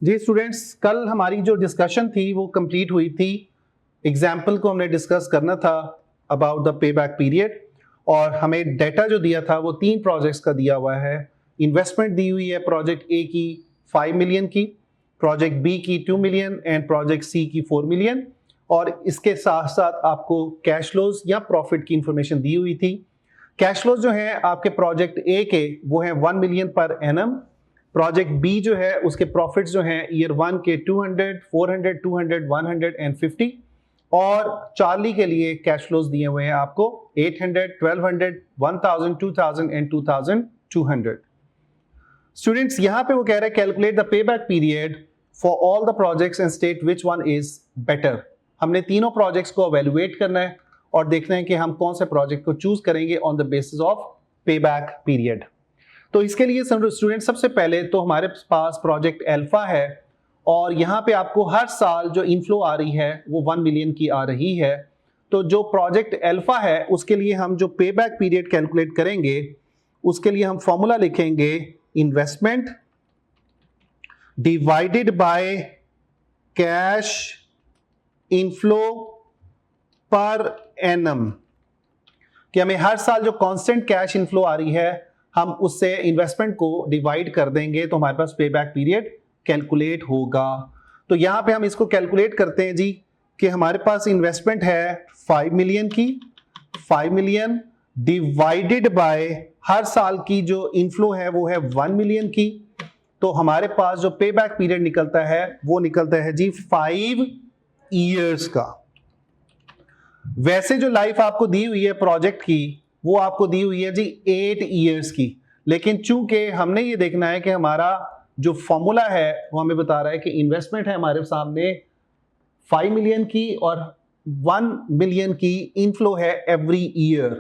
जी students, कल हमारी जो डिस्कशन थी वो कंप्लीट हुई थी। एग्जाम्पल को हमने डिस्कस करना था about the pay back period, और हमें डेटा जो दिया था वो 3 प्रोजेक्ट्स का दिया हुआ है। इन्वेस्टमेंट दी हुई है प्रोजेक्ट ए की 5 मिलियन की, प्रोजेक्ट बी की 2 मिलियन एंड प्रोजेक्ट सी की 4 मिलियन, और इसके साथ साथ आपको कैश फ्लोज या प्रॉफिट की इंफॉर्मेशन दी हुई थी। कैश फ्लोज जो है आपके प्रोजेक्ट ए के वो है 1 million per annum, project B जो है उसके प्रॉफिट्स जो हैं ईयर 1 के 200, 400, 200, 100 एंड 50, और चार्ली के लिए कैश फ्लोज दिए हुए हैं आपको 800, 1200, 1000, 2000 एंड 2200। स्टूडेंट्स यहां पे वो कह रहे हैं calculate the pay back period for all the projects and state which one is better. हमने तीनों प्रोजेक्ट्स को एवेलुएट करना है और देखना है कि हम कौन से प्रोजेक्ट को चूज करेंगे ऑन द बेसिस ऑफ पे बैक पीरियड। तो इसके लिए स्टूडेंट सबसे पहले तो हमारे पास प्रोजेक्ट अल्फा है, और यहाँ पे आपको हर साल जो इनफ्लो आ रही है वो 1 मिलियन की आ रही है। तो जो प्रोजेक्ट अल्फा है उसके लिए हम जो पे बैक पीरियड कैलकुलेट करेंगे उसके लिए हम फॉर्मूला लिखेंगे investment divided by cash inflow per annum, कि हमें हर साल जो कांस्टेंट कैश इनफ्लो आ रही है हम उससे इन्वेस्टमेंट को डिवाइड कर देंगे तो हमारे पास पे बैक पीरियड कैलकुलेट होगा। तो यहां पे हम इसको कैलकुलेट करते हैं जी कि हमारे पास इन्वेस्टमेंट है 5 मिलियन की, 5 मिलियन डिवाइडेड बाय हर साल की जो इनफ्लो है वो है 1 मिलियन की, तो हमारे पास जो पे बैक पीरियड निकलता है वो निकलता है जी 5 ईयर्स का। वैसे जो लाइफ आपको दी हुई है प्रोजेक्ट की वो आपको दी हुई है जी 8 ईयर्स की, लेकिन चूंकि हमने ये देखना है कि हमारा जो फॉर्मूला है वो हमें बता रहा है कि इन्वेस्टमेंट है हमारे सामने 5 मिलियन की और 1 मिलियन की इनफ्लो है एवरी ईयर।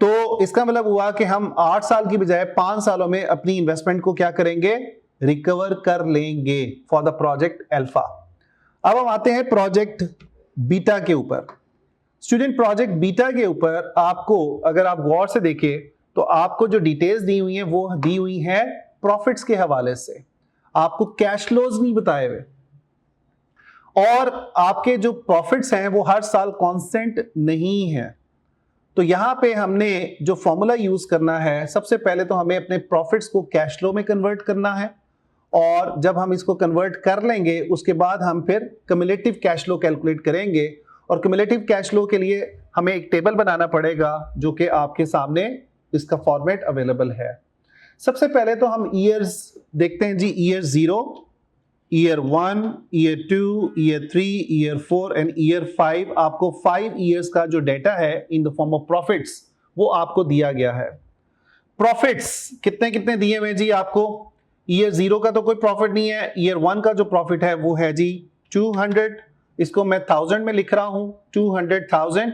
तो इसका मतलब हुआ कि हम 8 साल की बजाय 5 सालों में अपनी इन्वेस्टमेंट को क्या करेंगे, रिकवर कर लेंगे फॉर द प्रोजेक्ट अल्फा। अब हम आते हैं प्रोजेक्ट बीटा के ऊपर। स्टूडेंट प्रोजेक्ट बीटा के ऊपर आपको अगर आप गौर से देखें तो आपको जो डिटेल्स दी हुई हैं वो दी हुई हैं प्रॉफिट्स के हवाले से, आपको कैश फ्लोज नहीं बताए हुए, और आपके जो प्रॉफिट्स हैं वो हर साल कांस्टेंट नहीं है। तो यहां पे हमने जो फॉर्मूला यूज करना है, सबसे पहले तो हमें अपने प्रॉफिट्स को कैश फ्लो में कन्वर्ट करना है, और जब हम इसको कन्वर्ट कर लेंगे उसके बाद हम फिर क्युमुलेटिव कैश फ्लो कैलकुलेट करेंगे, और क्युमुलेटिव कैश फ्लो के लिए हमें एक टेबल बनाना पड़ेगा जो कि आपके सामने इसका फॉर्मेट अवेलेबल है। सबसे पहले तो हम ईयर्स देखते हैं जी, year 0, year 1, year 2, year 3, year 4 and year 5। आपको 5 ईयर्स का जो डेटा है in the form of profits वो आपको दिया गया है। प्रॉफिट्स कितने कितने दिए हुए जी आपको, ईयर 0 का तो कोई प्रॉफिट नहीं है, ईयर 1 का जो प्रॉफिट है वो है जी 200, इसको मैं 1000 में लिख रहा हूं 200,000,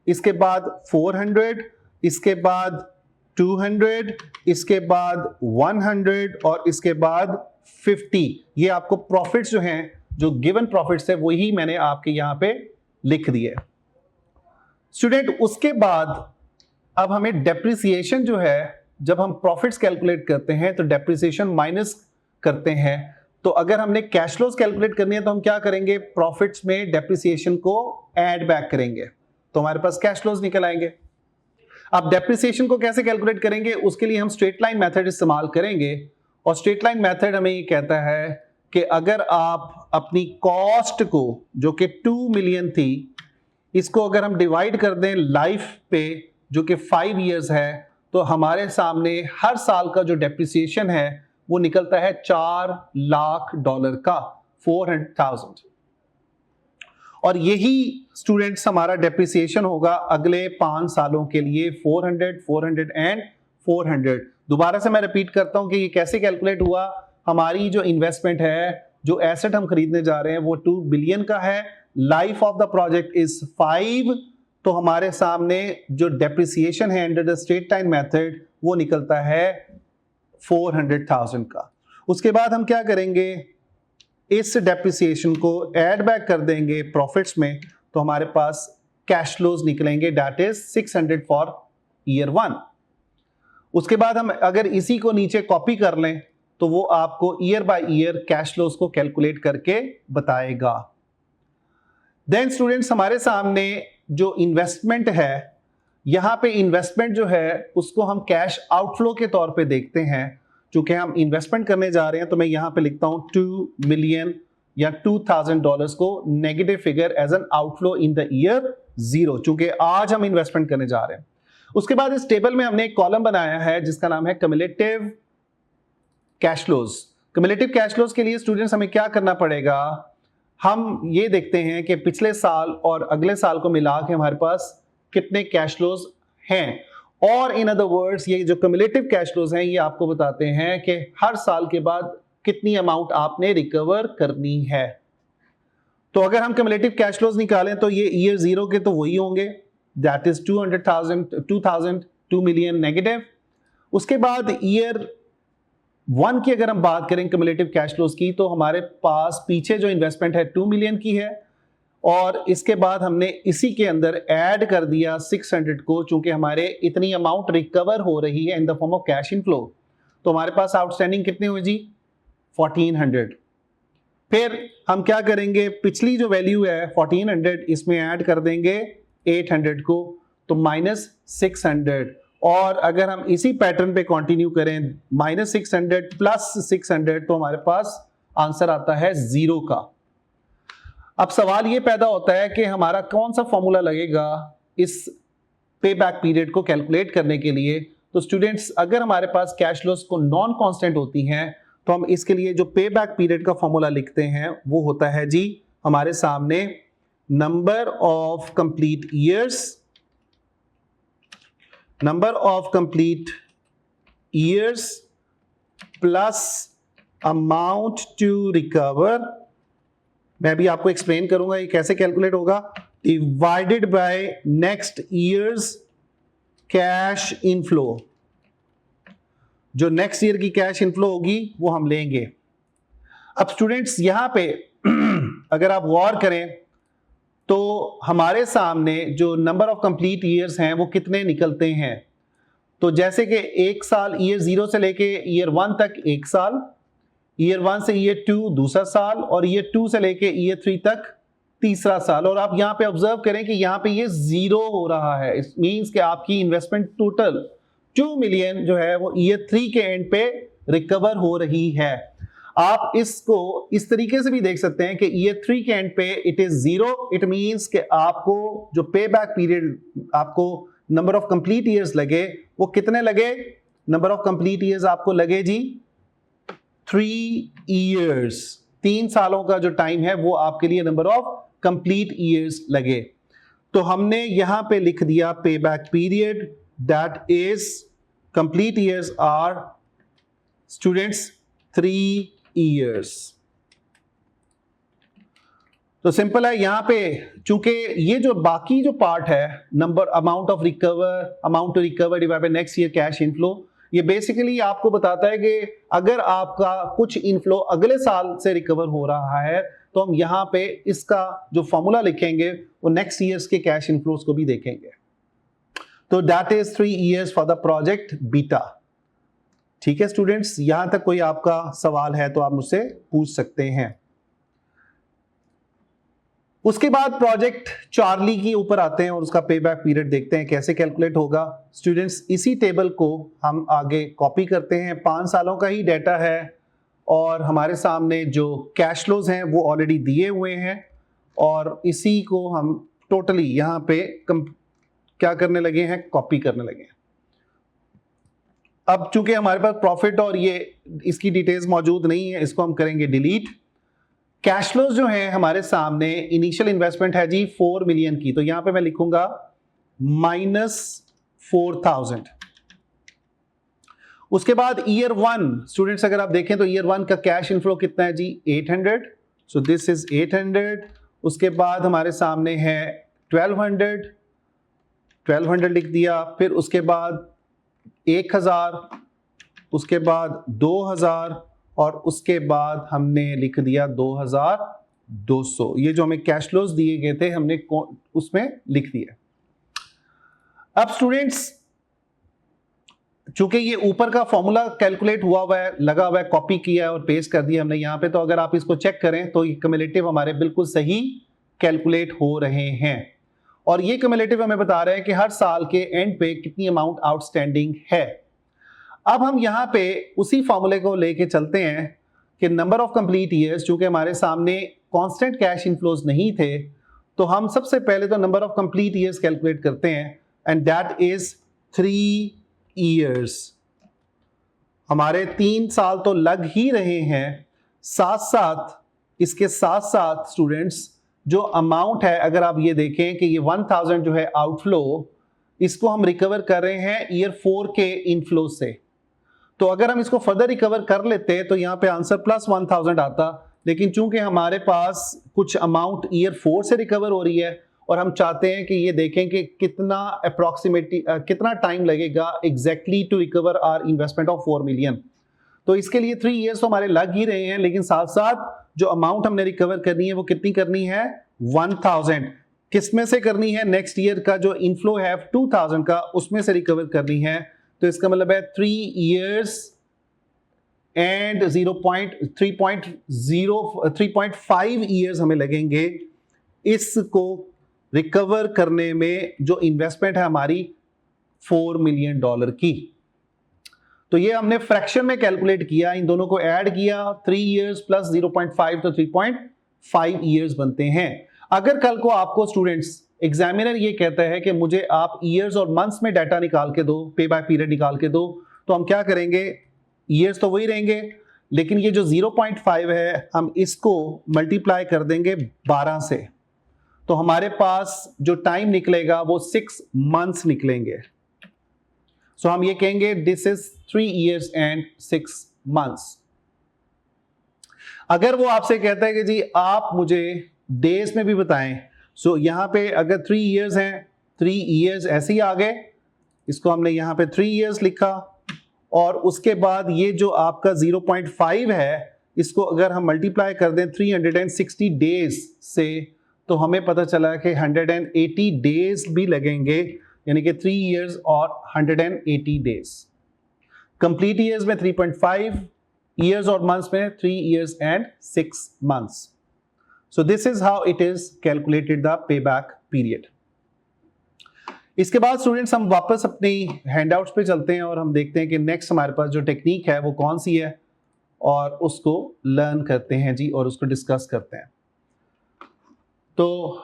इसके बाद 400, इसके बाद 200, इसके बाद 100 और इसके बाद 50। ये आपको प्रॉफिट्स जो हैं, जो गिवन प्रॉफिट्स है वही मैंने आपके यहां पे लिख दिए। स्टूडेंट उसके बाद अब हमें डेप्रिसिएशन जो है, जब हम प्रॉफिट्स कैलकुलेट करते हैं तो डेप्रिसिएशन माइनस करते हैं। तो अगर हमने कैश फ्लोज कैलकुलेट करनी है तो हम क्या करेंगे, प्रॉफिट्स में डेप्रिसिएशन को ऐड बैक करेंगे तो हमारे पास कैश फ्लोज निकल आएंगे। अब डेप्रिसिएशन को कैसे कैलकुलेट करेंगे, उसके लिए हम स्ट्रेट लाइन मेथड इस्तेमाल करेंगे, और स्ट्रेट लाइन मेथड हमें ये कहता है कि अगर आप अपनी कॉस्ट को जो कि 2 मिलियन थी, इसको अगर हम डिवाइड कर दें लाइफ पे जो कि 5 ईयर्स है, तो हमारे सामने हर साल का जो डेप्रिसिएशन है वो निकलता है $4 लाख का, 400,000। और यही स्टूडेंट्स हमारा डेप्रिसिएशन होगा अगले 5 सालों के लिए, 400, 400 एंड 400। दोबारा से मैं रिपीट करता हूं कि ये कैसे कैलकुलेट हुआ। हमारी जो इन्वेस्टमेंट है, जो एसेट हम खरीदने जा रहे हैं वो 2 बिलियन का है, life of the project is 5, तो हमारे सामने जो डेप्रिसिएशन है under the straight line method वो निकलता है 400,000 का। उसके बाद हम क्या करेंगे, इस डेप्रिसिएशन को ऐड बैक कर देंगे प्रॉफिट्स में, तो हमारे पास कैश फ्लोज निकलेंगे, दैट इज 600 फॉर ईयर 1। उसके बाद हम अगर इसी को नीचे कॉपी कर लें तो वो आपको year by year cash flows को कैलकुलेट करके बताएगा। देन स्टूडेंट्स, हमारे सामने जो इन्वेस्टमेंट है, यहां पे इन्वेस्टमेंट जो है उसको हम कैश आउटफ्लो के तौर पे देखते हैं। चूंकि हम इन्वेस्टमेंट करने जा रहे हैं तो मैं यहां पे लिखता हूं 2 मिलियन या $2,000 को negative figure as an outflow in the year 0, चूंकि आज हम इन्वेस्टमेंट करने जा रहे हैं। उसके बाद इस टेबल में हमने एक कॉलम बनाया है जिसका नाम है cumulative cash flows. Cumulative cash flows के लिए स्टूडेंट्स हमें क्या करना पड़ेगा, हम ये देखते हैं कि पिछले साल और अगले साल को मिला के हमारे पास कितने कैश फ्लोज हैं, और इन अदर वर्ड्स ये जो क्युमुलेटिव कैश फ्लोज हैं ये आपको बताते हैं कि हर साल के बाद कितनी अमाउंट आपने रिकवर करनी है। तो अगर हम क्युमुलेटिव कैश फ्लोज निकालें तो ये ईयर 0 के तो वही होंगे, दैट इज 2 मिलियन नेगेटिव। उसके बाद ईयर 1 की अगर हम बात करें क्युमुलेटिव कैश फ्लोज की, तो हमारे पास पीछे जो इन्वेस्टमेंट है 2 मिलियन की है, और इसके बाद हमने इसी के अंदर ऐड कर दिया 600 को, चूंकि हमारे इतनी अमाउंट रिकवर हो रही है in the form of cash inflow. तो हमारे पास आउटस्टैंडिंग कितनी हुई जी, 1400। फिर हम क्या करेंगे, पिछली जो वैल्यू है 1400 इसमें ऐड कर देंगे 800 को, तो -600। और अगर हम इसी पैटर्न पे कंटिन्यू करें -600 प्लस 600, तो हमारे पास आंसर आता है 0 का। अब सवाल ये पैदा होता है कि हमारा कौन सा फॉर्मूला लगेगा इस पे बैक पीरियड को कैलकुलेट करने के लिए। तो स्टूडेंट्स, अगर हमारे पास कैश फ्लोज को नॉन कांस्टेंट होती हैं तो हम इसके लिए जो पे बैक पीरियड का फॉर्मूला लिखते हैं वो होता है जी हमारे सामने number of complete years, number of complete years plus amount to recover. मैं भी आपको एक्सप्लेन करूंगा ये कैसे कैलकुलेट होगा, divided by next years cash inflow. जो नेक्स्ट ईयर की कैश इनफ्लो होगी वो हम लेंगे। अब स्टूडेंट्स, यहां पे अगर आप गौर करें तो हमारे सामने जो नंबर ऑफ कंप्लीट ईयर्स हैं वो कितने निकलते हैं। तो जैसे कि एक साल ईयर 0 से लेके ईयर 1 तक एक साल, ईयर 1 से ईयर 2 दूसरा साल, और ईयर 2 से लेके ईयर 3 तक तीसरा साल। और आप यहां पे ऑब्जर्व करें कि यहां पे ये 0 हो रहा है। इट मींस कि आपकी इन्वेस्टमेंट टोटल 2 मिलियन जो है वो ईयर 3 के एंड पे रिकवर हो रही है। आप इसको इस तरीके से भी देख सकते हैं कि ईयर 3 के एंड पे इट इज 0। इट मींस कि आपको जो पे बैक पीरियड आपको नंबर ऑफ कंप्लीट ईयर्स लगे वो कितने लगे, नंबर ऑफ कंप्लीट ईयर्स आपको लगे जी 3 ईयर्स। 3 सालों का जो टाइम है वो आपके लिए नंबर ऑफ कंप्लीट ईयर्स लगे। तो हमने यहां पे लिख दिया pay back period, that is complete years are students 3 years. तो सिंपल है, यहां पे चूंकि ये जो बाकी जो पार्ट है number amount of recover, amount to recover divide by next year cash inflow, ये बेसिकली आपको बताता है कि अगर आपका कुछ इनफ्लो अगले साल से रिकवर हो रहा है तो हम यहां पे इसका जो फॉर्मूला लिखेंगे वो नेक्स्ट ईयर्स के कैश इनफ्लोज को भी देखेंगे। तो that is 3 years for the project beta. ठीक है स्टूडेंट्स, यहां तक कोई आपका सवाल है तो आप मुझसे पूछ सकते हैं। उसके बाद प्रोजेक्ट चार्ली के ऊपर आते हैं और उसका पे बैक पीरियड देखते हैं कैसे कैलकुलेट होगा। स्टूडेंट्स, इसी टेबल को हम आगे कॉपी करते हैं, 5 सालों का ही डाटा है और हमारे सामने जो कैश फ्लोज हैं वो ऑलरेडी दिए हुए हैं, और इसी को हम टोटली यहां पे क्या करने लगे हैं, कॉपी करने लगे हैं। अब चूंकि हमारे पास प्रॉफिट और ये इसकी डिटेल्स मौजूद नहीं है, इसको हम करेंगे डिलीट। कैश फ्लोज जो है हमारे सामने, इनिशियल इन्वेस्टमेंट है जी 4 मिलियन की, तो यहां पे मैं लिखूंगा -4000। उसके बाद ईयर 1 स्टूडेंट्स अगर आप देखें तो ईयर 1 का कैश इनफ्लो कितना है जी 800, सो दिस इज 800। उसके बाद हमारे सामने है 1200 लिख दिया, फिर उसके बाद 1000, उसके बाद 2000, और उसके बाद हमने लिख दिया 2200। ये जो हमें कैश फ्लोज दिए गए थे हमने उसमें लिख दिया। अब स्टूडेंट्स, चूंकि ये ऊपर का फॉर्मूला कैलकुलेट हुआ है, लगा हुआ है, कॉपी किया है और पेस्ट कर दिया हमने यहाँ पे, तो अगर आप इसको चेक करें तो ये क्यूमुलेटिव हमारे बिल्कुल सही कैलकुलेट हो रहे हैं। और ये क्यूमुलेटिव हमें बता रहे हैं कि हर साल के एंड पे कितनी अमाउंट आउटस्टैंडिंग है। अब हम यहाँ पे उसी फॉर्मूले को लेके चलते हैं कि नंबर ऑफ कंप्लीट ईयर्स, चूंकि हमारे सामने कांस्टेंट कैश इनफ्लोज नहीं थे, तो हम सबसे पहले तो number of complete years calculate करते हैं, एंड दैट इज 3 ईयर्स। हमारे 3 साल तो लग ही रहे हैं, साथ साथ इसके साथ साथ स्टूडेंट्स जो अमाउंट है, अगर आप ये देखें कि ये 1000 जो है आउटफ्लो, इसको हम रिकवर कर रहे हैं ईयर 4 के इनफ्लो से। तो अगर हम इसको फर्दर रिकवर कर लेते तो यहाँ पे आंसर प्लस 1000 आता, लेकिन चूंकि हमारे पास कुछ अमाउंट ईयर 4 से रिकवर हो रही है और हम चाहते हैं कि ये देखें कि कितना अप्रोक्सीमेटली कितना टाइम लगेगा exactly to recover our investment of 4 million. तो इसके लिए 3 इयर्स तो हमारे लग ही रहे हैं, लेकिन साथ साथ जो अमाउंट हमने रिकवर करनी है वो कितनी करनी है, 1000। किसमें से करनी है, नेक्स्ट ईयर का जो इनफ्लो है 2000 का, उसमें से रिकवर करनी है। तो इसका मतलब है 3 इयर्स एंड 3.5 इयर्स हमें लगेंगे इसको रिकवर करने में, जो इन्वेस्टमेंट है हमारी $4 मिलियन की। तो ये हमने फ्रैक्शन में कैलकुलेट किया, इन दोनों को ऐड किया, 3 इयर्स प्लस 0.5 तो 3.5 इयर्स बनते हैं। अगर कल को आपको स्टूडेंट्स एग्जामिनर ये कहता है कि मुझे आप ईयर्स और मंथ्स में डाटा निकाल के दो, पे बैक पीरियड निकाल के दो, तो हम क्या करेंगे, ईयर्स तो वही रहेंगे, लेकिन ये जो 0.5 है हम इसको मल्टीप्लाई कर देंगे 12 से, तो हमारे पास जो टाइम निकलेगा वो 6 मंथ्स निकलेंगे। सो हम ये कहेंगे this is 3 years and 6 months. अगर वो आपसे कहता है कि जी आप मुझे डेज में भी बताएं, सो यहां पे अगर 3 इयर्स हैं, 3 इयर्स ऐसे ही आ गए, इसको हमने यहां पे 3 इयर्स लिखा, और उसके बाद ये जो आपका 0.5 है, इसको अगर हम मल्टीप्लाई कर दें 360 डेज से, तो हमें पता चला कि 180 डेज भी लगेंगे, यानी कि 3 इयर्स और 180 डेज। कंप्लीट इयर्स में 3.5 इयर्स और मंथ्स में 3 years and 6 months. So this is how it is calculated the pay back period. इसके बाद स्टूडेंट्स हम वापस अपनी हैंडआउट्स पे चलते हैं और हम देखते हैं कि नेक्स्ट हमारे पास जो टेक्निक है वो कौन सी है, और उसको लर्न करते हैं जी, और उसको डिस्कस करते हैं। तो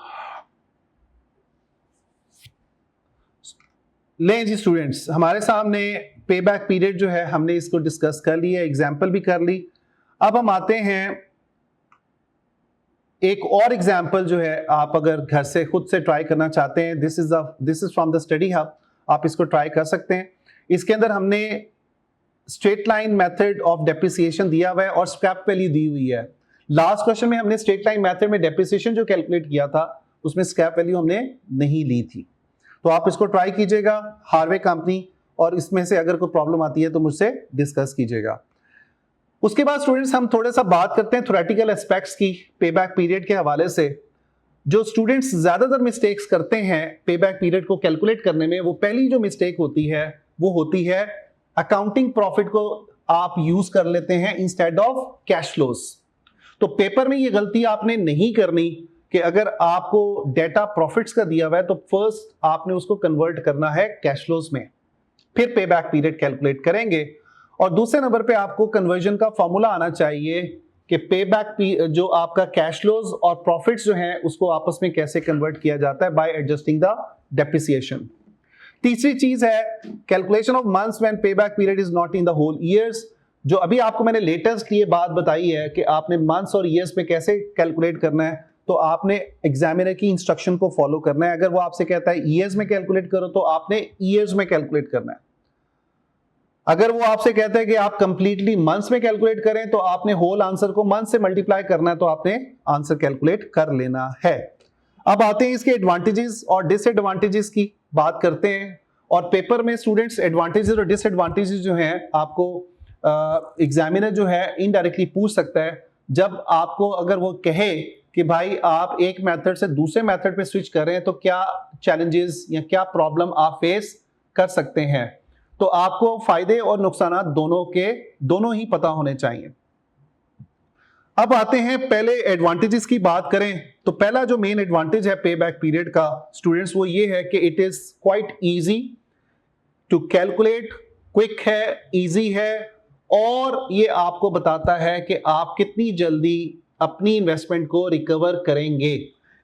लें जी स्टूडेंट्स, हमारे सामने पे बैक पीरियड जो है हमने इसको डिस्कस कर लिया, एग्जाम्पल भी कर ली। अब हम आते हैं एक और एग्जाम्पल जो है, आप अगर घर से खुद से ट्राई करना चाहते हैं, this is from the study hub, आप इसको ट्राई कर सकते हैं। इसके अंदर हमने straight line method of depreciation दिया हुआ है और स्क्रैप वैल्यू दी हुई है। लास्ट क्वेश्चन में हमने स्ट्रेट लाइन मेथड में डेप्रिसिएशन जो कैलकुलेट किया था उसमें स्क्रैप वैल्यू हमने नहीं ली थी। तो आप इसको ट्राई कीजिएगा, हार्वे कंपनी, और इसमें से अगर कोई प्रॉब्लम आती है तो मुझसे डिस्कस कीजिएगा। उसके बाद स्टूडेंट्स हम थोड़ा सा बात करते हैं थ्योरेटिकल एस्पेक्ट्स की पे बैक पीरियड के हवाले से। जो स्टूडेंट्स ज्यादातर मिस्टेक्स करते हैं पे बैक पीरियड को कैलकुलेट करने में, वो पहली जो मिस्टेक होती है वो होती है अकाउंटिंग प्रॉफिट को आप यूज कर लेते हैं इंस्टेड ऑफ कैश फ्लोज। तो पेपर में ये गलती आपने नहीं करनी कि अगर आपको डेटा प्रॉफिट्स का दिया हुआ है तो फर्स्ट आपने उसको कन्वर्ट करना है कैश फ्लोज में, फिर पे बैक पीरियड कैलकुलेट करेंगे। और दूसरे नंबर पे आपको कन्वर्जन का फॉर्मूला आना चाहिए कि पे बैक जो आपका कैश फ्लोज और प्रॉफिट्स जो हैं उसको आपस में कैसे कन्वर्ट किया जाता है बाय एडजस्टिंग द डेप्रिसिएशन। तीसरी चीज है calculation of months when pay back period is not in the whole years. जो अभी आपको मैंने लेटेस्ट ये बात बताई है कि आपने मंथ्स और ईयर्स में कैसे कैलकुलेट करना है, तो आपने एग्जामिनर की इंस्ट्रक्शन को फॉलो करना है। अगर वो आपसे कहता है ईयर्स में कैलकुलेट करो तो आपने ईयर्स में कैलकुलेट करना है। अगर वो आपसे कहता है कि आप कंप्लीटली मंथ्स में कैलकुलेट करें तो आपने होल आंसर को मंथ से मल्टीप्लाई करना है, तो आपने आंसर कैलकुलेट कर लेना है। अब आते हैं इसके एडवांटेजेस और डिसएडवांटेजेस की बात करते हैं। और पेपर में स्टूडेंट्स एडवांटेजेस और डिसएडवांटेजेस जो हैं आपको एग्जामिनर जो है इनडायरेक्टली पूछ सकता है। जब आपको अगर वो कहे कि भाई आप एक मेथड से दूसरे मेथड पे स्विच कर रहे हैं तो क्या चैलेंजेस या क्या प्रॉब्लम आप फेस कर सकते हैं। तो तो आपको फायदे और नुकसान दोनों ही पता होने चाहिए। अब आते हैं पहले एडवांटेजेस की बात करें तो पहला जो मेन एडवांटेज है पे बैक पीरियड का स्टूडेंट्स वो ये है कि it is quite easy to calculate, quick है, इजी है और ये आपको बताता है कि आप कितनी जल्दी अपनी इन्वेस्टमेंट को रिकवर करेंगे।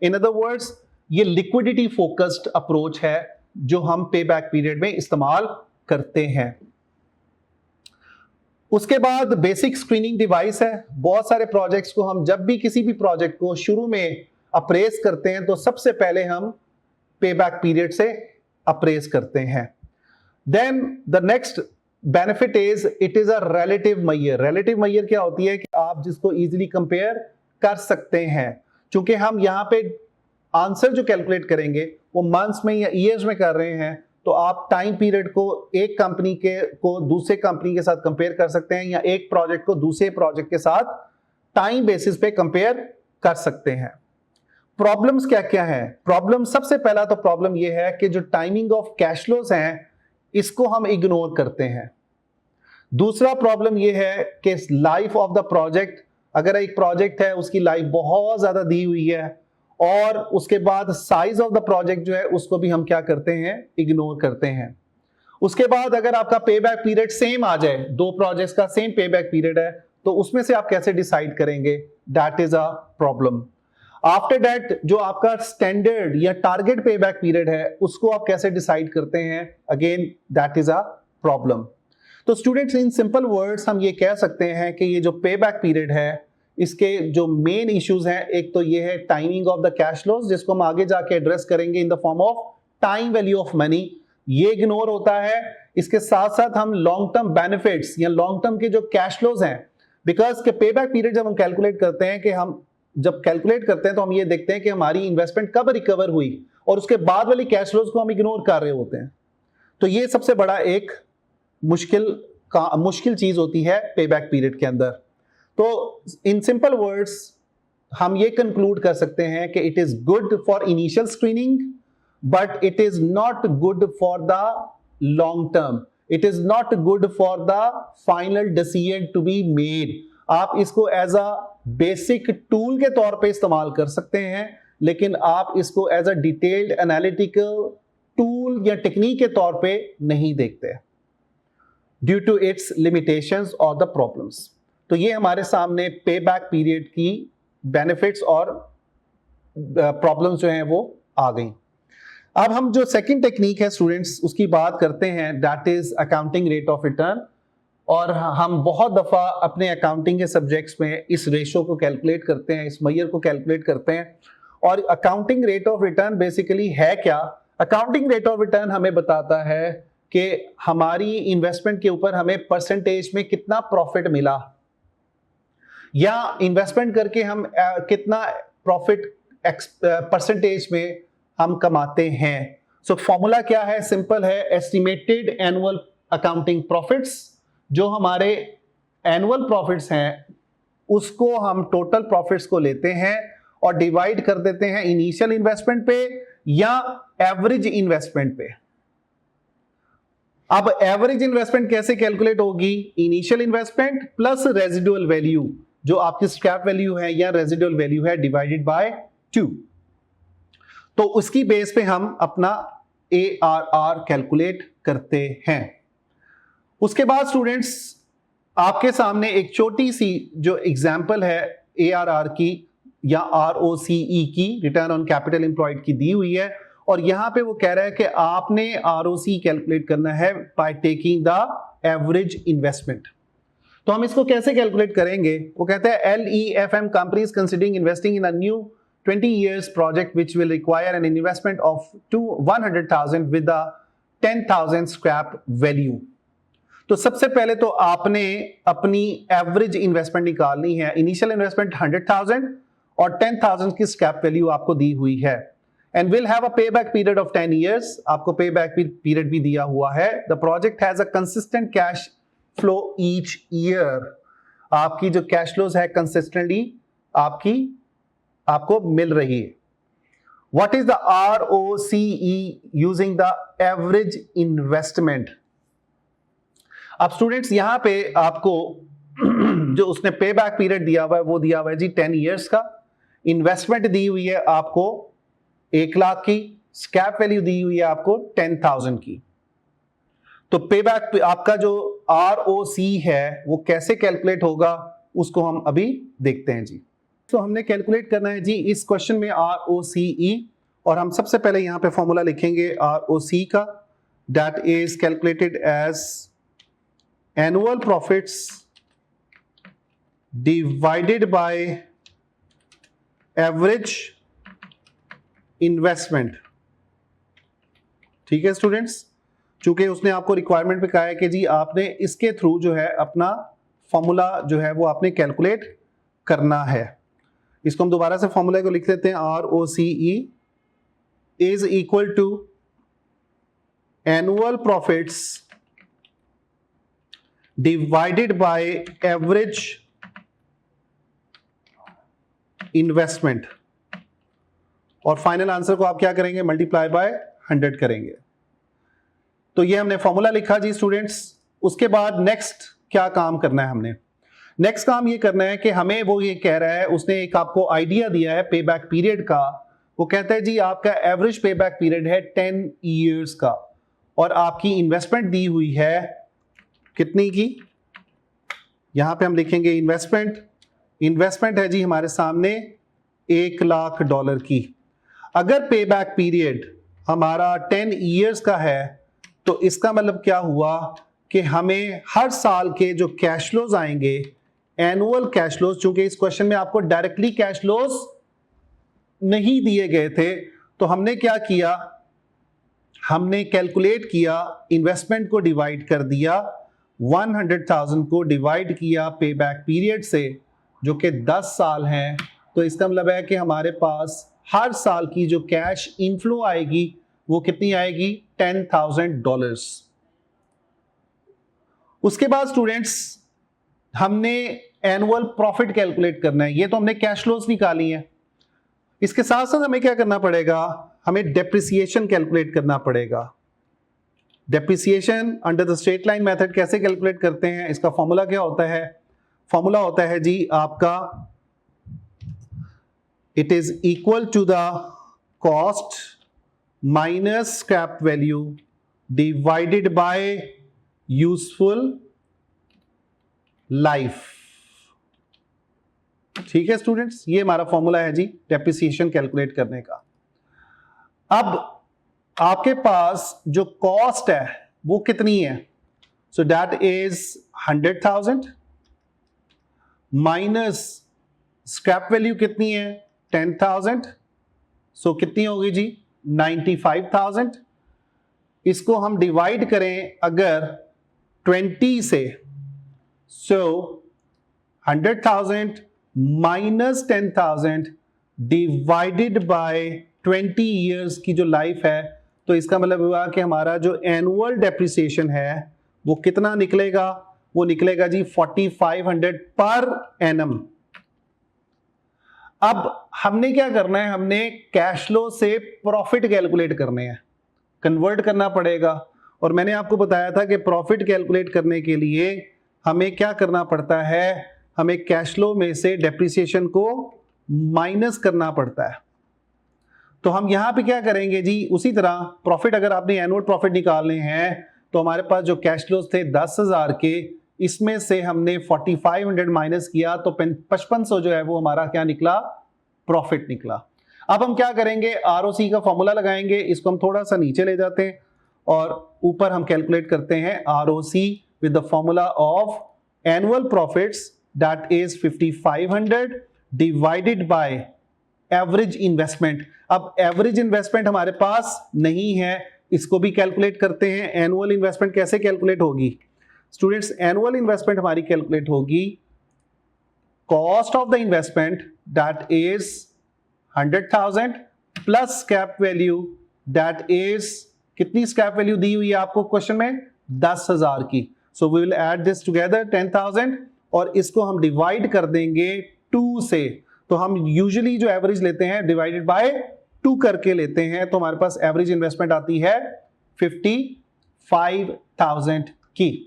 इन अदर वर्ड्स ये लिक्विडिटी फोकस्ड अप्रोच है जो हम पे बैक पीरियड में इस्तेमाल करते हैं। उसके बाद बेसिक स्क्रीनिंग डिवाइस है। बहुत सारे प्रोजेक्ट्स को हम जब भी किसी भी प्रोजेक्ट को शुरू में अप्रेस करते हैं तो सबसे पहले हम पे बैक पीरियड से अप्रेस करते हैं। Then the next benefit is it is a relative measure. Relative measure क्या होती है कि आप जिसको इजीली कंपेयर कर सकते हैं। चूंकि हम यहाँ पे आंसर जो कैलकुलेट करेंगे वो मंथ्स में या ईयर्स में कर रहे हैं तो आप टाइम पीरियड को एक कंपनी को दूसरे कंपनी के साथ कंपेयर कर सकते हैं या एक प्रोजेक्ट को दूसरे प्रोजेक्ट के साथ टाइम बेसिस पे कंपेयर कर सकते हैं। प्रॉब्लम्स क्या क्या है? प्रॉब्लम सबसे पहला तो प्रॉब्लम यह है कि जो टाइमिंग ऑफ कैश फ्लोज हैं इसको हम इग्नोर करते हैं। दूसरा प्रॉब्लम यह है कि लाइफ ऑफ द प्रोजेक्ट, अगर एक प्रोजेक्ट है उसकी लाइफ बहुत ज्यादा दी हुई है और उसके बाद साइज ऑफ द प्रोजेक्ट जो है उसको भी हम क्या करते हैं, इग्नोर करते हैं। उसके बाद अगर आपका पे बैक पीरियड सेम आ जाए, दो प्रोजेक्ट्स का सेम पे बैक पीरियड है तो उसमें से आप कैसे डिसाइड करेंगे? That is a problem. After that जो आपका स्टैंडर्ड या टारगेट पे बैक पीरियड है उसको आप कैसे डिसाइड करते हैं? Again that is a problem. तो स्टूडेंट्स इन सिंपल वर्ड्स हम ये कह सकते हैं कि ये जो पे बैक पीरियड है इसके जो मेन इश्यूज हैं, एक तो ये है timing of the cash flows जिसको हम आगे जाके एड्रेस करेंगे इन the form of time value of money, ये इग्नोर होता है। इसके साथ साथ हम लॉन्ग टर्म बेनिफिट्स या लॉन्ग टर्म के जो कैश फ्लोज हैं, बिकॉज के पे बैक पीरियड जब हम कैलकुलेट करते हैं कि हम जब कैलकुलेट करते हैं तो हम ये देखते हैं कि हमारी इन्वेस्टमेंट कब रिकवर हुई और उसके बाद वाली कैश फ्लोज को हम इग्नोर कर रहे होते हैं। तो ये सबसे बड़ा एक मुश्किल चीज होती है पे बैक पीरियड के अंदर। तो इन सिंपल वर्ड्स हम ये कंक्लूड कर सकते हैं कि it is good for initial screening but it is not good for the long term, it is not good for the final decision to be made. आप इसको एज अ बेसिक टूल के तौर पे इस्तेमाल कर सकते हैं लेकिन आप इसको as a detailed analytical tool या टेक्निक के तौर पे नहीं देखते ड्यू टू इट्स लिमिटेशंस और द प्रॉब्लम्स। तो ये हमारे सामने पे बैक पीरियड की बेनिफिट्स और प्रॉब्लम्स जो हैं वो आ गई। अब हम जो सेकंड टेक्निक है स्टूडेंट्स उसकी बात करते हैं, that is accounting rate of return. और हम बहुत दफा अपने अकाउंटिंग के सब्जेक्ट्स में इस रेशो को कैलकुलेट करते हैं, इस मेजर को कैलकुलेट करते हैं। और accounting rate of return basically है क्या? अकाउंटिंग रेट ऑफ रिटर्न हमें बताता है कि हमारी इन्वेस्टमेंट के ऊपर हमें परसेंटेज में कितना प्रॉफिट मिला या इन्वेस्टमेंट करके हम कितना प्रॉफिट परसेंटेज में हम कमाते हैं। सो फॉर्मूला क्या है? सिंपल है, एस्टिमेटेड एनुअल अकाउंटिंग प्रॉफिट्स। जो हमारे एनुअल प्रॉफिट्स हैं उसको हम टोटल प्रॉफिट्स को लेते हैं और डिवाइड कर देते हैं इनिशियल इन्वेस्टमेंट पे या एवरेज इन्वेस्टमेंट पे। अब एवरेज इन्वेस्टमेंट कैसे कैलकुलेट होगी? Initial investment plus residual value, जो आपकी स्क्रैप वैल्यू है या रेजिडुअल वैल्यू है, डिवाइडेड बाय 2। तो उसकी बेस पे हम अपना ARR कैलकुलेट करते हैं। उसके बाद स्टूडेंट्स आपके सामने एक छोटी सी जो एग्जांपल है ARR की या ROCE की, रिटर्न ऑन कैपिटल एम्प्लॉयड की, दी हुई है और यहां पे वो कह रहा है कि आपने ROCE कैलकुलेट करना है by taking the average investment. तो हम इसको कैसे कैलकुलेट करेंगे? वो कहते हैं LEFM companies considering investing in a new 20 years project which will require an investment of 100,000 with a 10,000 scrap value। तो सबसे पहले तो आपने अपनी एवरेज इन्वेस्टमेंट निकालनी है। इनिशियल इन्वेस्टमेंट 100,000 और 10,000 की स्क्रैप वैल्यू आपको दी हुई है एंड विल हैव अ पे बैक पीरियड ऑफ 10 years। आपको पे बैक पीरियड भी दिया हुआ है। The project has a consistent cash flow each year. आपकी जो कैश फ्लोज है कंसिस्टेंटली आपको मिल रही है। What is the ROCE using the average investment? अब स्टूडेंट्स यहां पे आपको जो उसने पे बैक पीरियड दिया हुआ है वो दिया हुआ है जी 10 इयर्स का। इन्वेस्टमेंट दी हुई है आपको 1 लाख की, स्क्रैप वैल्यू दी हुई है आपको 10,000 की। तो पे बैक आपका जो ROC है वो कैसे कैलकुलेट होगा उसको हम अभी देखते हैं जी। तो हमने कैलकुलेट करना है जी इस क्वेश्चन में ROCE, और हम सबसे पहले यहां पे फॉर्मूला लिखेंगे ROC का, that is calculated as annual profits divided by average investment. ठीक है स्टूडेंट्स, चूंकि उसने आपको रिक्वायरमेंट पे कहा है कि जी आपने इसके थ्रू जो है अपना फॉर्मूला जो है वो आपने कैलकुलेट करना है। इसको हम दोबारा से फॉर्मूला को लिख लेते हैं, ROCE is equal to annual profits divided by average investment, और फाइनल आंसर को आप क्या करेंगे, मल्टीप्लाई बाय 100 करेंगे। तो ये हमने फॉर्मूला लिखा जी स्टूडेंट्स। उसके बाद नेक्स्ट क्या काम करना है हमने, नेक्स्ट काम ये करना है कि हमें वो ये कह रहा है, उसने एक आपको आइडिया दिया है पे बैक पीरियड का। वो कहता है जी आपका एवरेज पे बैक पीरियड है 10 इयर्स का, और आपकी इन्वेस्टमेंट दी हुई है कितनी की, यहां पे हम लिखेंगे इन्वेस्टमेंट है जी हमारे सामने $1 लाख की। अगर पे बैक पीरियड हमारा 10 इयर्स का है तो इसका मतलब क्या हुआ कि हमें हर साल के जो कैश फ्लोज आएंगे, एनुअल कैश फ्लोज, चूंकि इस क्वेश्चन में आपको डायरेक्टली कैश फ्लोज नहीं दिए गए थे, तो हमने क्या किया, हमने कैलकुलेट किया, इन्वेस्टमेंट को डिवाइड कर दिया, 100,000 को डिवाइड किया पे बैक पीरियड से जो कि 10 साल हैं। तो इसका मतलब है कि हमारे पास हर साल की जो कैश इनफ्लो आएगी वो कितनी आएगी, $10,000। उसके बाद स्टूडेंट्स हमने एनुअल प्रॉफिट कैलकुलेट करना है। ये तो हमने कैश फ्लोज निकाली है, इसके साथ साथ हमें क्या करना पड़ेगा, हमें डेप्रिसिएशन कैलकुलेट करना पड़ेगा। Depreciation under the straight line method कैसे कैलकुलेट करते हैं, इसका फॉर्मूला क्या होता है, फॉर्मूला होता है जी आपका, it is equal to the cost minus scrap value divided by useful life. ठीक है स्टूडेंट्स, ये हमारा फॉर्मूला है जी डेप्रिसिएशन कैलकुलेट करने का। अब आपके पास जो कॉस्ट है वो कितनी है, so that is 100,000 minus scrap value कितनी है 10,000, सो कितनी होगी जी 95,000। इसको हम डिवाइड करें अगर 20 से, सो 100,000 माइनस 10,000 डिवाइडेड बाय 20 इयर्स की जो लाइफ है, तो इसका मतलब हुआ कि हमारा जो एनुअल डेप्रिसिएशन है वो कितना निकलेगा, वो निकलेगा जी 4,500 पर एनम। अब हमने क्या करना है, हमने कैश फ्लो से प्रॉफिट कैलकुलेट करने हैं, कन्वर्ट करना पड़ेगा। और मैंने आपको बताया था कि प्रॉफिट कैलकुलेट करने के लिए हमें क्या करना पड़ता है, हमें कैश फ्लो में से डेप्रिसिएशन को माइनस करना पड़ता है। तो हम यहां पे क्या करेंगे जी, उसी तरह प्रॉफिट, अगर आपने एनुअल प्रॉफिट निकालने हैं तो हमारे पास जो कैश फ्लोज थे 10,000 के, इसमें से हमने 4,500 माइनस किया तो 5,500 जो है वो हमारा क्या निकला, प्रॉफिट निकला। अब हम क्या करेंगे, ROC का फॉर्मूला लगाएंगे, इसको हम थोड़ा सा नीचे ले जाते हैं और ऊपर हम कैलकुलेट करते हैं ROC with the formula of annual profits that is 5,500 divided by average investment. अब एवरेज इन्वेस्टमेंट हमारे पास नहीं है, इसको भी कैलकुलेट करते हैं। एनुअल इन्वेस्टमेंट कैसे कैलकुलेट होगी स्टूडेंट्स, एनुअल इन्वेस्टमेंट हमारी कैलकुलेट होगी cost of the investment that is 100,000 plus scrap value that is, कितनी स्क्रैप वैल्यू दी हुई है आपको क्वेश्चन में, 10,000 की। So we will add this together 10,000 और इसको हम डिवाइड कर देंगे 2 से। तो हम यूजुअली जो एवरेज लेते हैं डिवाइडेड बाय 2 करके लेते हैं, तो हमारे पास एवरेज इन्वेस्टमेंट आती है 55,000 की।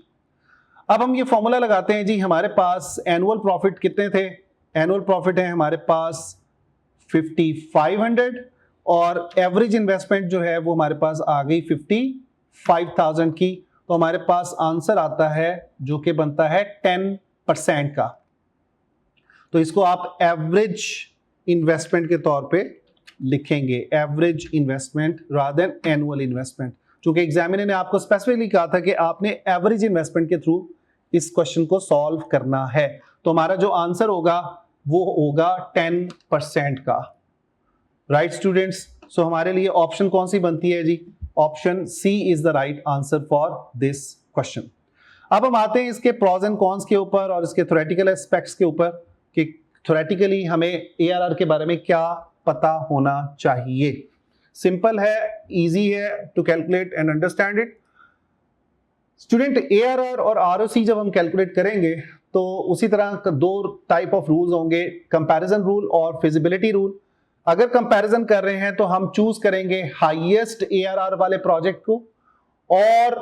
अब हम ये फॉर्मूला लगाते हैं जी, हमारे पास एनुअल प्रॉफिट कितने थे, एनुअल प्रॉफिट है हमारे पास 5500 और एवरेज इन्वेस्टमेंट जो है वो हमारे पास आ गई 55,000 की। तो हमारे पास आंसर आता है जो कि बनता है 10% का। तो इसको आप एवरेज इन्वेस्टमेंट के तौर पे लिखेंगे, average investment rather than annual investment, क्योंकि एग्जामिनर ने आपको स्पेसिफिकली कहा था कि आपने एवरेज इन्वेस्टमेंट के थ्रू इस क्वेश्चन को सॉल्व करना है। तो हमारा जो आंसर होगा वो होगा 10% का। राइट स्टूडेंट्स, सो हमारे लिए ऑप्शन कौन सी बनती है जी, option C is the right answer for this question. अब हम आते हैं इसके प्रोज एंड कॉन्स के ऊपर और इसके थ्योरेटिकल एस्पेक्ट्स के ऊपर कि थ्योरेटिकली हमें एआरआर के बारे में क्या पता होना चाहिए। सिंपल है, इजी है to calculate and understand it. Student, ARR और आरओसी जब हम कैलकुलेट करेंगे तो उसी तरह दो टाइप ऑफ रूल्स होंगे, कंपैरिजन रूल और फिजिबिलिटी रूल। अगर कंपैरिजन कर रहे हैं तो हम चूज करेंगे हाईएस्ट एआरआर वाले प्रोजेक्ट को और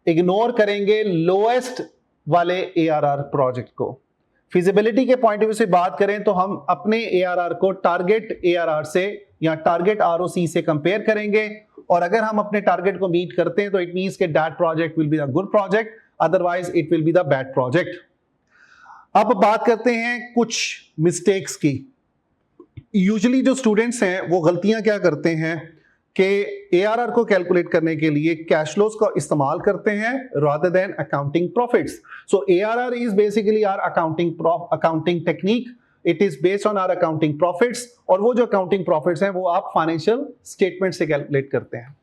इग्नोर करेंगे लोएस्ट वाले एआरआर प्रोजेक्ट को। फिजिबिलिटी के पॉइंट ऑफ व्यू से बात करें तो हम अपने एआरआर को टारगेट एआरआर से या टारगेट आरओसी से कंपेयर करेंगे और अगर हम अपने टारगेट को मीट करते हैं तो इट मींस कि that project will be the good project, otherwise it will be the bad project. अब बात करते हैं कुछ मिस्टेक्स की। यूजुअली जो स्टूडेंट्स हैं वो गलतियां क्या करते हैं कि एआरआर को कैलकुलेट करने के लिए कैश फ्लोज का इस्तेमाल करते हैं rather than accounting profits. So ARR is basically our accounting technique, it is based on our accounting profits और वो जो अकाउंटिंग प्रॉफिट्स हैं वो आप फाइनेंशियल स्टेटमेंट से कैलकुलेट करते हैं।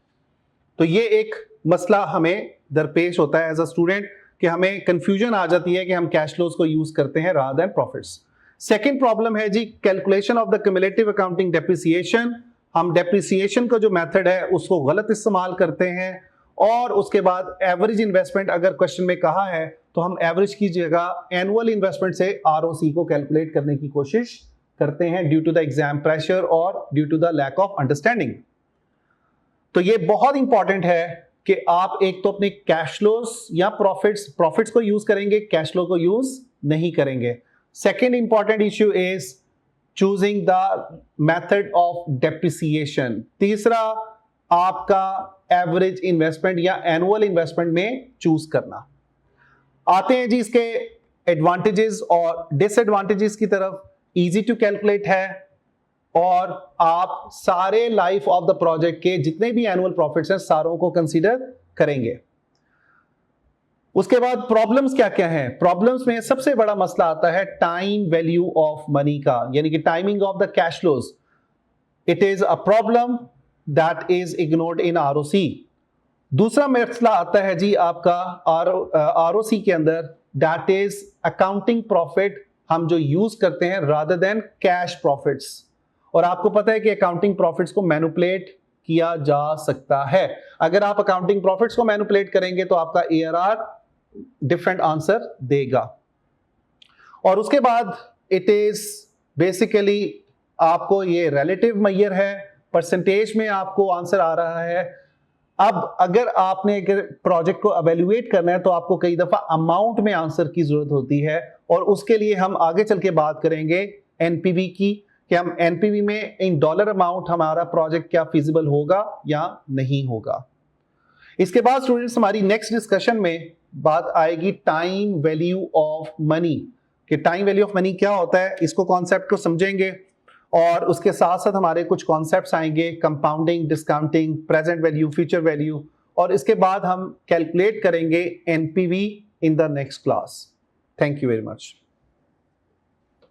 तो ये एक मसला हमें दरपेश होता है एज अ स्टूडेंट कि हमें कंफ्यूजन आ जाती है कि हम कैश फ्लोज को यूज करते हैं rather than profits. Second problem है जी calculation of the cumulative accounting depreciation. हम डेप्रिसिएशन का जो मेथड है उसको गलत इस्तेमाल करते हैं और उसके बाद एवरेज इन्वेस्टमेंट अगर क्वेश्चन में कहा है तो हम एवरेज की जगह एनुअल इन्वेस्टमेंट से आरओसी को कैलकुलेट करने की कोशिश करते हैं due to the exam pressure और due to the lack of understanding. तो ये बहुत इंपॉर्टेंट है कि आप एक तो अपने कैश फ्लोज या प्रॉफिट्स को यूज करेंगे, कैश फ्लो को यूज नहीं करेंगे। Second important issue is choosing the method of depreciation. तीसरा आपका एवरेज इन्वेस्टमेंट या एनुअल इन्वेस्टमेंट में चूज करना। आते हैं जी इसके एडवांटेजेस और डिसएडवांटेजेस की तरफ। इजी टू कैलकुलेट है और आप सारे लाइफ ऑफ द प्रोजेक्ट के जितने भी एनुअल प्रॉफिट्स हैं सारों को कंसीडर करेंगे। उसके बाद प्रॉब्लम्स क्या क्या हैं। प्रॉब्लम्स में सबसे बड़ा मसला आता है टाइम वैल्यू ऑफ मनी का, यानी कि timing of the cash flows. It is a problem that is ignored in ROC. दूसरा मसला आता है जी आपका आरओसी के अंदर, दैट इज अकाउंटिंग प्रॉफिट हम जो यूज करते हैं रादर देन कैश प्रॉफिट्स। और आपको पता है कि अकाउंटिंग प्रॉफिट्स को मैनिपुलेट किया जा सकता है। अगर आप अकाउंटिंग प्रॉफिट्स को मैनिपुलेट करेंगे तो आपका एआरआर डिफरेंट आंसर देगा। और उसके बाद इट इज बेसिकली आपको ये रिलेटिव मेजर है, परसेंटेज में आपको आंसर आ रहा है। अब अगर आपने प्रोजेक्ट को एवेल्युएट करना है तो आपको कई दफा अमाउंट में आंसर की जरूरत होती है और उसके लिए हम आगे चल के बात करेंगे एनपीवी की कि हम एनपीवी में इन डॉलर अमाउंट हमारा प्रोजेक्ट क्या फिजिबल होगा या नहीं होगा। इसके बाद स्टूडेंट्स हमारी नेक्स्ट डिस्कशन में बात आएगी टाइम वैल्यू ऑफ मनी, कि टाइम वैल्यू ऑफ मनी क्या होता है, इसको कॉन्सेप्ट को समझेंगे और उसके साथ साथ हमारे कुछ कॉन्सेप्ट्स आएंगे compounding, discounting, present value, future value, और इसके बाद हम कैलकुलेट करेंगे NPV in the next class. Thank you very much.